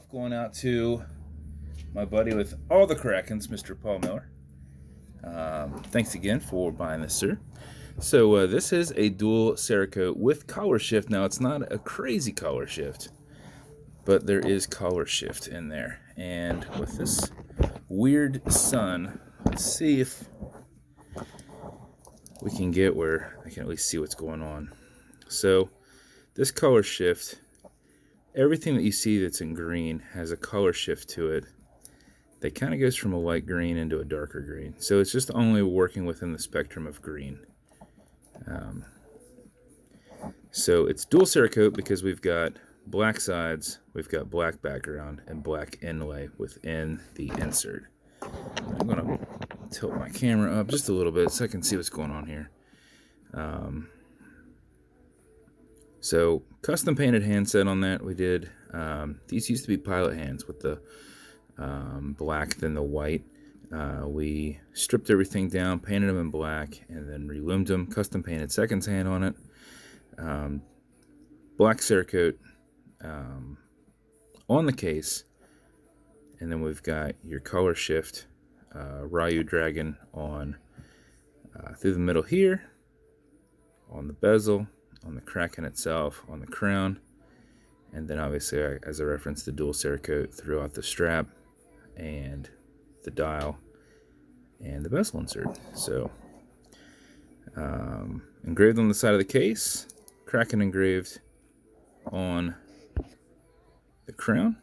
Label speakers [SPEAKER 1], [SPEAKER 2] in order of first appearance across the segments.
[SPEAKER 1] off going out to my buddy with all the Krakens, Mr. Paul Miller. Thanks again for buying this, sir. So this is a dual Cerakote with collar shift. Now, it's not a crazy collar shift, but there is collar shift in there. And with this weird sun, let's see if we can get where I can at least see what's going on. So this color shift, everything that you see that's in green has a color shift to it that kind of goes from a light green into a darker green. So it's just only working within the spectrum of green. So it's dual Cerakote because we've got black sides, we've got black background, and black inlay within the insert. I'm going to tilt my camera up just a little bit so I can see what's going on here. So custom painted handset on that we did. These used to be pilot hands with the black then the white. We stripped everything down, painted them in black, and then relumed them. Custom painted seconds hand on it. Black Cerakote on the case, and then we've got your color shift Ryu Dragon on through the middle here, on the bezel, on the Kraken itself, on the crown, and then obviously, as I referenced, the dual Cerakote throughout the strap and the dial and the bezel insert. So engraved on the side of the case, Kraken engraved on the crown,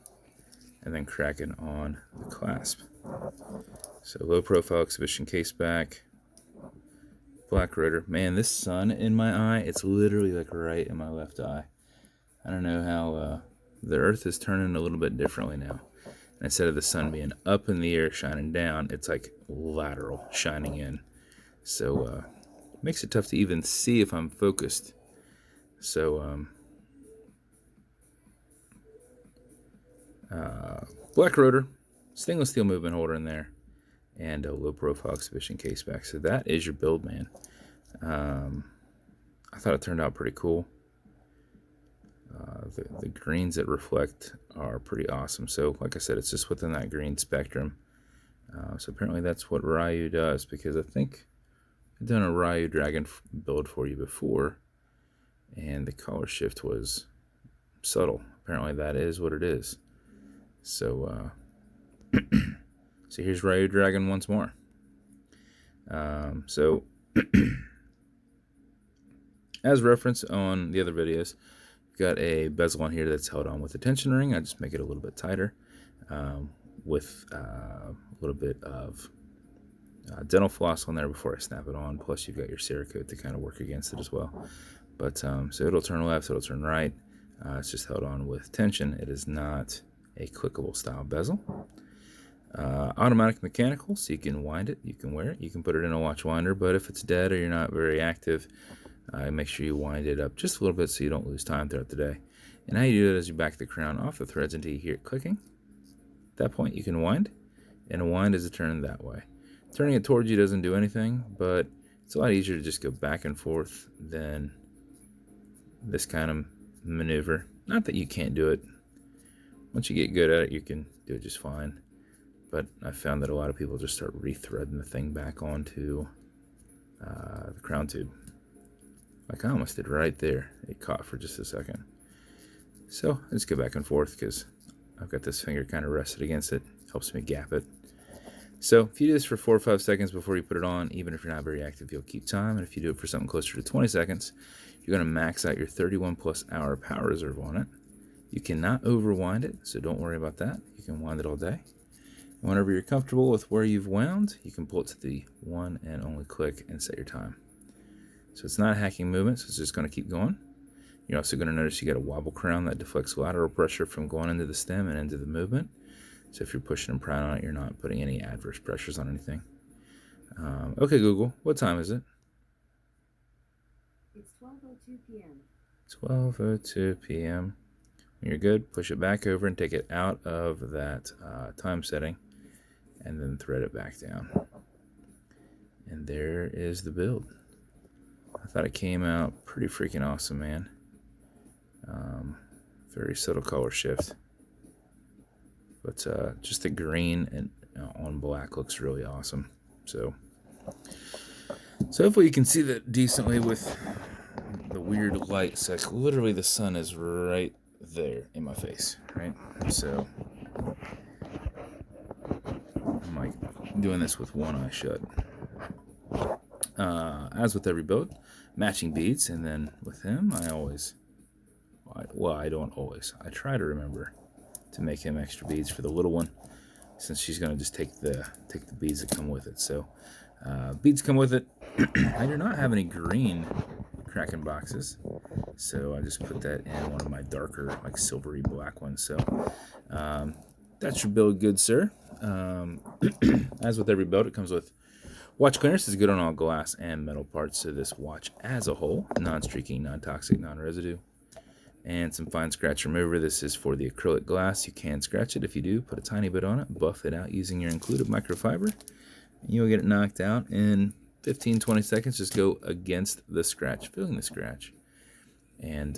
[SPEAKER 1] and then Kraken on the clasp. So low profile exhibition case back, black rotor. Man, this sun in my eye, it's literally like right in my left eye. I don't know how the earth is turning a little bit differently now. And instead of the sun being up in the air shining down, it's like lateral shining in. So it makes it tough to even see if I'm focused. So black rotor, stainless steel movement holder in there, and a low profile exhibition case back. So that is your build, man. I thought it turned out pretty cool. The greens that reflect are pretty awesome. So like I said, it's just within that green spectrum. So apparently that's what Ryu does, because I think I've done a Ryu Dragon build for you before, and the color shift was subtle. Apparently that is what it is. So so here's Ryu Dragon once more. So as referenced on the other videos, we've got a bezel on here that's held on with a tension ring. I just make it a little bit tighter with a little bit of dental floss on there before I snap it on. Plus you've got your Cerakote to kind of work against it as well. But so it'll turn left, it'll turn right. It's just held on with tension. It is not a clickable style bezel. Automatic mechanical, so you can wind it, you can wear it, you can put it in a watch winder, but if it's dead or you're not very active, make sure you wind it up just a little bit so you don't lose time throughout the day. And how you do it is you back the crown off the threads until you hear it clicking. At that point you can wind, and a wind is a turn that way. Turning it towards you doesn't do anything, but it's a lot easier to just go back and forth than this kind of maneuver. Not that you can't do it. Once you get good at it, you can do it just fine. But I found that a lot of people just start rethreading the thing back onto the crown tube. Like I almost did right there. It caught for just a second. So I just go back and forth because I've got this finger kind of rested against it. Helps me gap it. So if you do this for 4 or 5 seconds before you put it on, even if you're not very active, you'll keep time. And if you do it for something closer to 20 seconds, you're going to max out your 31 plus hour power reserve on it. You cannot overwind it, so don't worry about that. You can wind it all day. And whenever you're comfortable with where you've wound, you can pull it to the one and only click and set your time. So it's not a hacking movement, so it's just going to keep going. You're also going to notice you got a wobble crown that deflects lateral pressure from going into the stem and into the movement. So if you're pushing and prying on it, you're not putting any adverse pressures on anything. Okay, Google, what time is it?
[SPEAKER 2] It's 12:02 p.m.
[SPEAKER 1] 12:02 p.m. When you're good, push it back over and take it out of that time setting, and then thread it back down. And there is the build. I thought it came out pretty freaking awesome, man. Very subtle color shift. But just the green and on black looks really awesome. So hopefully you can see that decently with the weird light. So literally the sun is right there in my face, right? So I'm like doing this with one eye shut. As with every boat, matching beads, and then with him, I don't always. I try to remember to make him extra beads for the little one, since she's gonna just take the beads that come with it. So beads come with it. I do not have any green Kraken boxes, so I just put that in one of my darker, like silvery black ones. So that should build good, sir. As with every boat, it comes with watch clearance. Is good on all glass and metal parts of this watch as a whole. Non-streaking, non-toxic, non-residue. And some fine scratch remover. This is for the acrylic glass. You can scratch it if you do. Put a tiny bit on it. Buff it out using your included microfiber. And you'll get it knocked out in 15-20 seconds. Just go against the scratch, feeling the scratch. And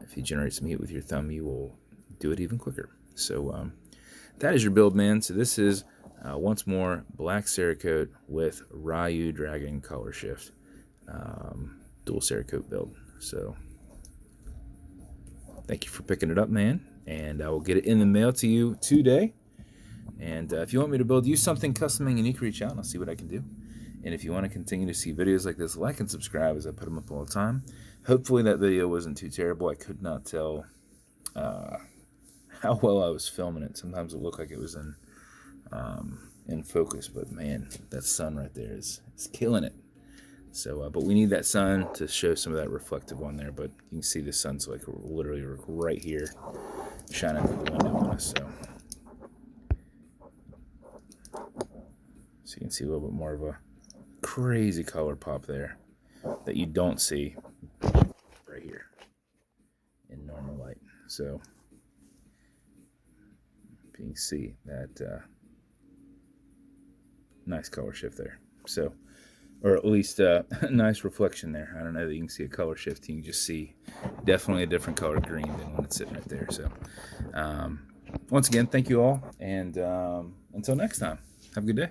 [SPEAKER 1] if you generate some heat with your thumb, you will do it even quicker. So that is your build, man. So this is, once more, black cerakote with Ryu Dragon color shift. Dual cerakote build. So thank you for picking it up, man. And I will get it in the mail to you today. And if you want me to build you something custom and unique, reach out and I'll see what I can do. And if you want to continue to see videos like this, like and subscribe as I put them up all the time. Hopefully that video wasn't too terrible. I could not tell how well I was filming it. Sometimes it looked like it was in focus, but man, that sun right there is killing it. So, but we need that sun to show some of that reflective on there. But you can see the sun's like literally right here, shining through the window on us. So you can see a little bit more of a crazy color pop there that you don't see right here in normal light. So you can see that nice color shift there. So, or at least a nice reflection there. I don't know that you can see a color shift. You can just see definitely a different color green than when it's sitting right there. So once again, thank you all, and until next time, have a good day.